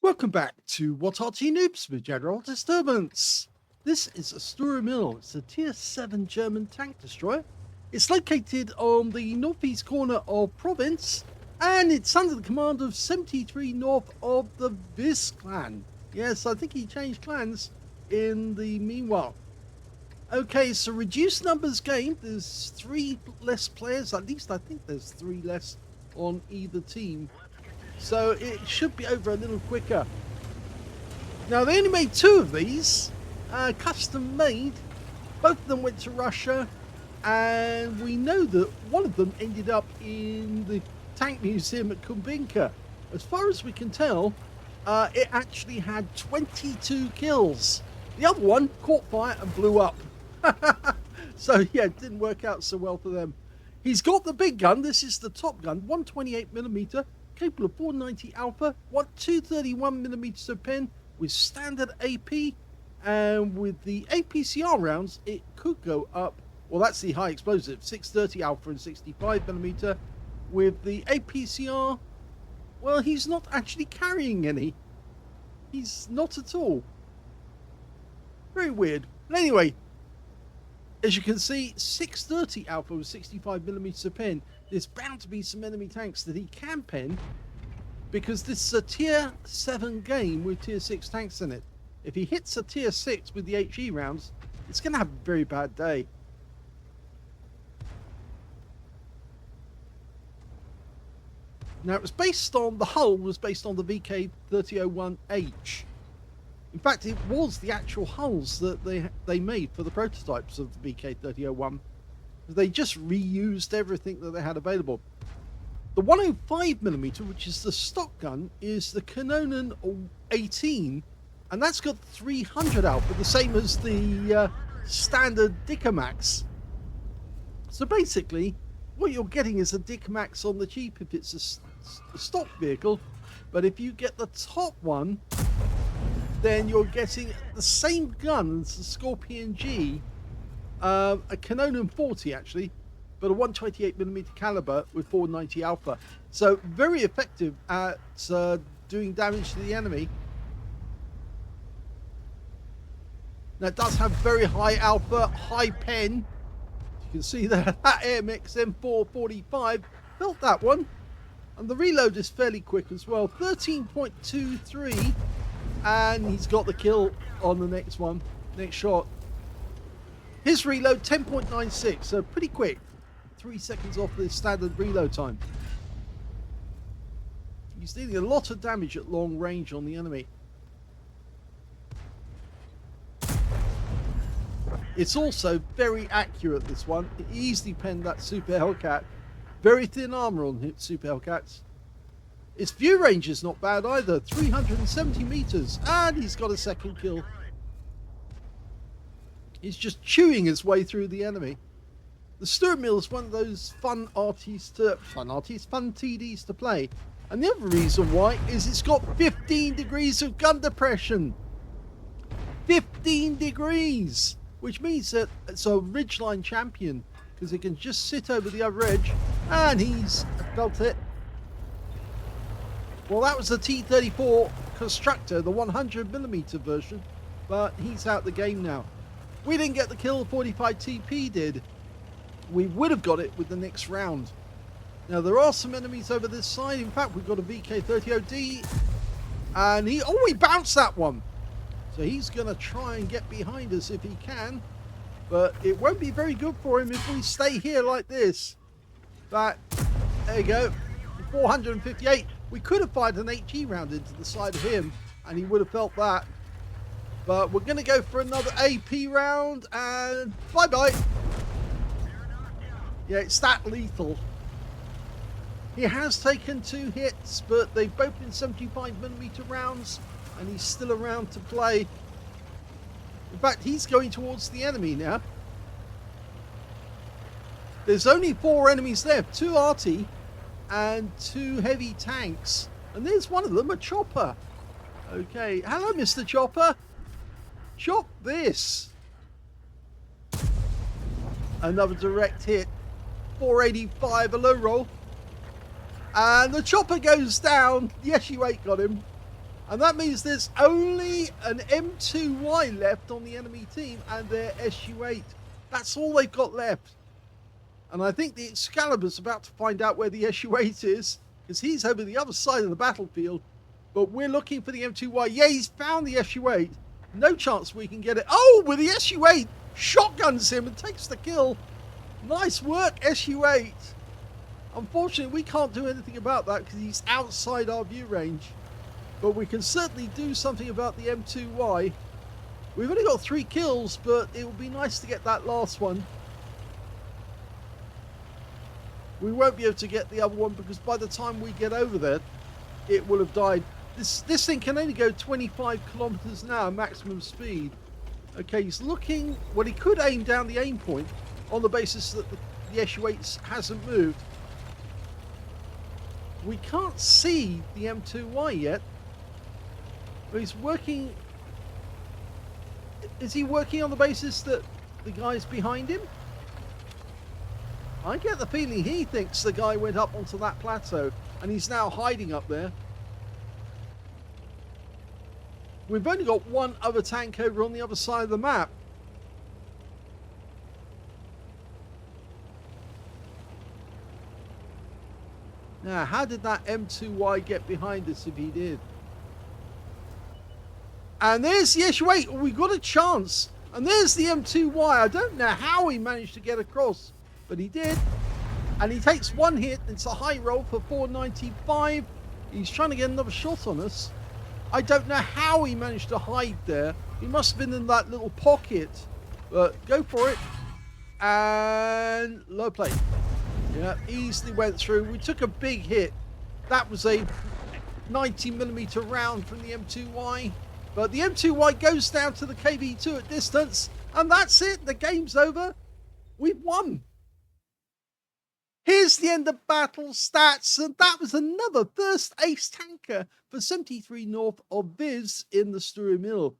Welcome back to What Arty Noobs with General Disturbance. This is a Sturer Emil. It's a Tier 7 German tank destroyer. It's located on the northeast corner of province, and it's under the command of 73north of the Vis clan. Yes, I think he changed clans in the meanwhile. Okay, it's a reduced numbers game. There's 3 less players. At least I think there's 3 less on either team. So it should be over a little quicker. Now they only made 2 of these, custom made. Both of them went to Russia, and we know that one of them ended up in the tank museum at Kubinka. As far as we can tell, it actually had 22 kills. The other one caught fire and blew up. So yeah, it didn't work out so well for them. He's got the big gun. This is the top gun, 128mm. Capable of 490 alpha, 231mm of pen with standard AP, and with the APCR rounds it could go up. Well, that's the high explosive, 630 alpha and 65mm. With the APCR, well, he's not actually carrying any. He's not at all. Very weird. But anyway, as you can see, 630 alpha with 65mm of pen. There's bound to be some enemy tanks that he can pen, because this is a tier 7 game with tier 6 tanks in it. If he hits a tier 6 with the HE rounds, it's going to have a very bad day. Now, it was based on, the hull was based on the VK3001H. In fact, it was the actual hulls that they made for the prototypes of the VK3001. They just reused everything that they had available. The 105mm, which is the stock gun, is the Canon 18, and that's got 300 alpha, the same as the standard Dicamax. So basically, what you're getting is a Dicamax on the cheap if it's a stock vehicle, but if you get the top one, then you're getting the same gun as the Scorpion G, a Canon 40 actually, but a 128mm caliber with 490 alpha. So very effective at doing damage to the enemy. Now it does have very high alpha, high pen. You can see that AMX M445 built that one. And the reload is fairly quick as well, 13.23. And he's got the kill on the next one, next shot. His reload 10.96, so pretty quick. 3 seconds off the standard reload time. He's dealing a lot of damage at long range on the enemy. It's also very accurate, this one. It easily penned that Super Hellcat. Very thin armor on Super Hellcats. Its view range is not bad either, 370 meters, and he's got a second kill. He's just chewing his way through the enemy. The Sturer Emil is one of those fun TDs to play. And the other reason why is it's got 15 degrees of gun depression. 15 degrees! Which means that it's a ridgeline champion, because it can just sit over the other edge, and he's felt it. Well, that was the T-34 Constructor, the 100mm version, but he's out the game now. We didn't get the kill, 45 TP did. We would have got it with the next round. Now, there are some enemies over this side. In fact, we've got a VK30OD, and he bounced that one. So he's going to try and get behind us if he can, but it won't be very good for him if we stay here like this. But, there you go, 458. We could have fired an HE round into the side of him, and he would have felt that. But we're going to go for another AP round, and bye-bye. Yeah, it's that lethal. He has taken 2 hits, but they've both been 75mm rounds, and he's still around to play. In fact, he's going towards the enemy now. There's only 4 enemies left, 2 Arty and 2 heavy tanks, and there's one of them, a chopper. Okay, hello Mr. Chopper. Chop this. Another direct hit, 485, a low roll, and the chopper goes down. Yes, you ain't got him. And that means there's only an M2Y left on the enemy team and their SU-8. That's all they've got left. And I think the Excalibur's about to find out where the SU-8 is, because he's over the other side of the battlefield. But we're looking for the M2Y. Yeah, he's found the SU-8. No chance we can get it. Oh, with the SU-8, shotguns him and takes the kill. Nice work, SU-8. Unfortunately, we can't do anything about that because he's outside our view range. But we can certainly do something about the M2Y. We've only got 3 kills, but it would be nice to get that last one. We won't be able to get the other one because by the time we get over there, it will have died. This thing can only go 25 kilometers an hour maximum speed. Okay, he's looking. Well, he could aim down the aim point on the basis that the SU-8 hasn't moved. We can't see the M2Y yet. But he's working. Is he working on the basis that the guy's behind him? I get the feeling he thinks the guy went up onto that plateau and he's now hiding up there. We've only got one other tank over on the other side of the map. Now, how did that M2Y get behind us if he did? And there's the SU-8. We got a chance. And there's the M2Y. I don't know how he managed to get across, but he did. And he takes one hit. It's a high roll for 495. He's trying to get another shot on us. I don't know how he managed to hide there. He must have been in that little pocket. But go for it. And low plate. Yeah, easily went through. We took a big hit. That was a 90mm round from the M2Y. But the M2Y goes down to the KV2 at distance. And that's it. The game's over. We've won. Here's the end of battle stats, and that was another first ace tanker for 73north of Viz in the Sturer Emil.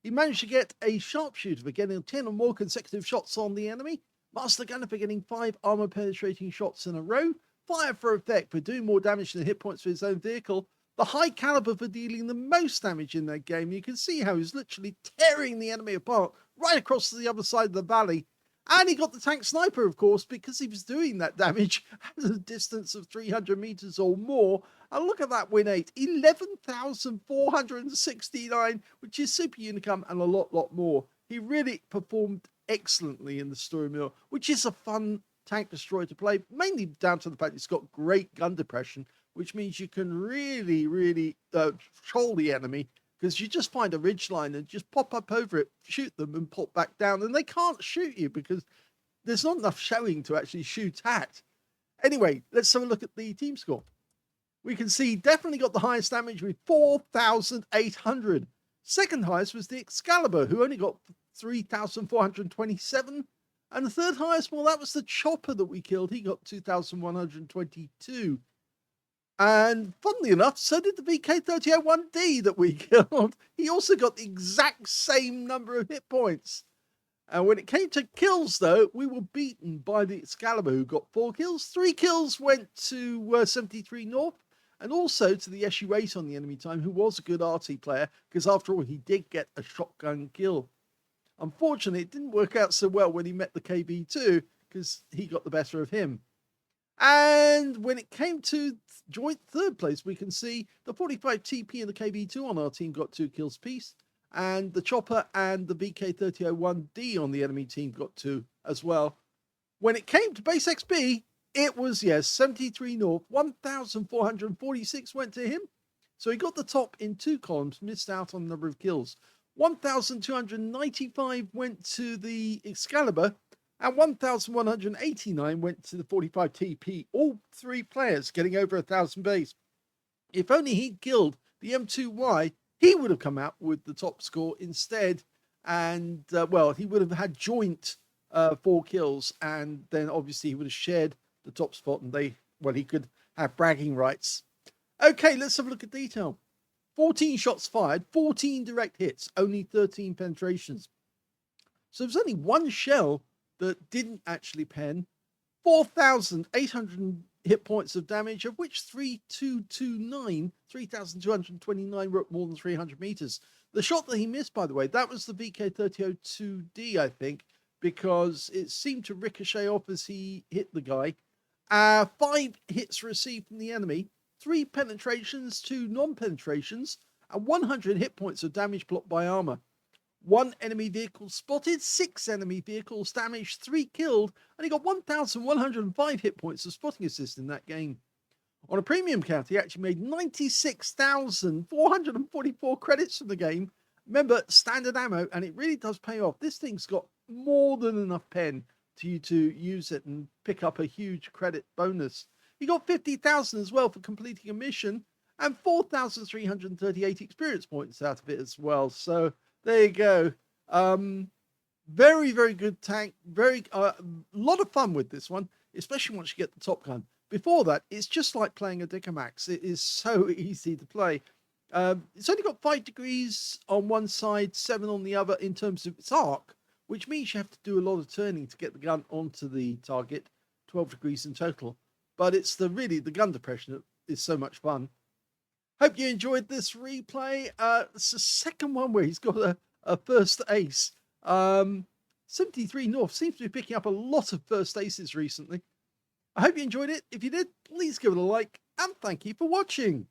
He managed to get a sharpshooter for getting 10 or more consecutive shots on the enemy, master gunner for getting 5 armor penetrating shots in a row, fire for effect for doing more damage than hit points for his own vehicle, the high caliber for dealing the most damage in that game. You can see how he's literally tearing the enemy apart right across to the other side of the valley. And he got the tank sniper, of course, because he was doing that damage at a distance of 300 meters or more. And look at that win rate, 11,469, which is super unicum and a lot more. He really performed excellently in the Sturer Emil, which is a fun tank destroyer to play, mainly down to the fact it's got great gun depression, which means you can really troll the enemy. Because you just find a ridgeline and just pop up over it, shoot them and pop back down. And they can't shoot you because there's not enough showing to actually shoot at. Anyway, let's have a look at the team score. We can see definitely got the highest damage with 4,800. Second highest was the Excalibur, who only got 3,427. And the third highest, well, that was the Chopper that we killed. He got 2,122. And funnily enough, so did the VK3001D that we killed. He also got the exact same number of hit points. And when it came to kills, though, we were beaten by the Excalibur, who got 4 kills. 3 kills went to 73north, and also to the SU-8 on the enemy time, who was a good Arty player, because after all, he did get a shotgun kill. Unfortunately, it didn't work out so well when he met the KB2, because he got the better of him. And when it came to joint third place, we can see the 45 TP and the KB2 on our team got 2 kills apiece. And the Chopper and the VK3001D on the enemy team got 2 as well. When it came to base XP, it was, yes, 73north, 1,446 went to him. So he got the top in 2 columns, missed out on the number of kills. 1,295 went to the Excalibur, and 1,189 went to the 45 TP. All 3 players getting over 1,000 base. If only he'd killed the M2Y, he would have come out with the top score instead. And, well, he would have had joint 4 kills. And then, obviously, he would have shared the top spot. And he could have bragging rights. Okay, let's have a look at detail. 14 shots fired, 14 direct hits, only 13 penetrations. So there's only 1 shell that didn't actually pen. 4,800 hit points of damage, of which 3,229 were at more than 300 meters. The shot that he missed, by the way, that was the VK3002D, I think, because it seemed to ricochet off as he hit the guy. 5 hits received from the enemy, 3 penetrations, 2 non-penetrations, and 100 hit points of damage blocked by armor. 1 enemy vehicle spotted, 6 enemy vehicles damaged, 3 killed, and he got 1,105 hit points of spotting assist in that game. On a premium count, he actually made 96,444 credits from the game. Remember, standard ammo, and it really does pay off. This thing's got more than enough pen to you to use it and pick up a huge credit bonus. He got 50,000 as well for completing a mission, and 4,338 experience points out of it as well. So there you go. Very, very good tank. Very, lot of fun with this one, especially once you get the top gun. Before that, it's just like playing a Dicamax. It is so easy to play. It's only got 5 degrees on one side, 7 on the other in terms of its arc, which means you have to do a lot of turning to get the gun onto the target, 12 degrees in total. But it's the gun depression that is so much fun. Hope you enjoyed this replay. It's the second one where he's got a first ace. 73north seems to be picking up a lot of first aces recently. I hope you enjoyed it. If you did, please give it a like, and thank you for watching.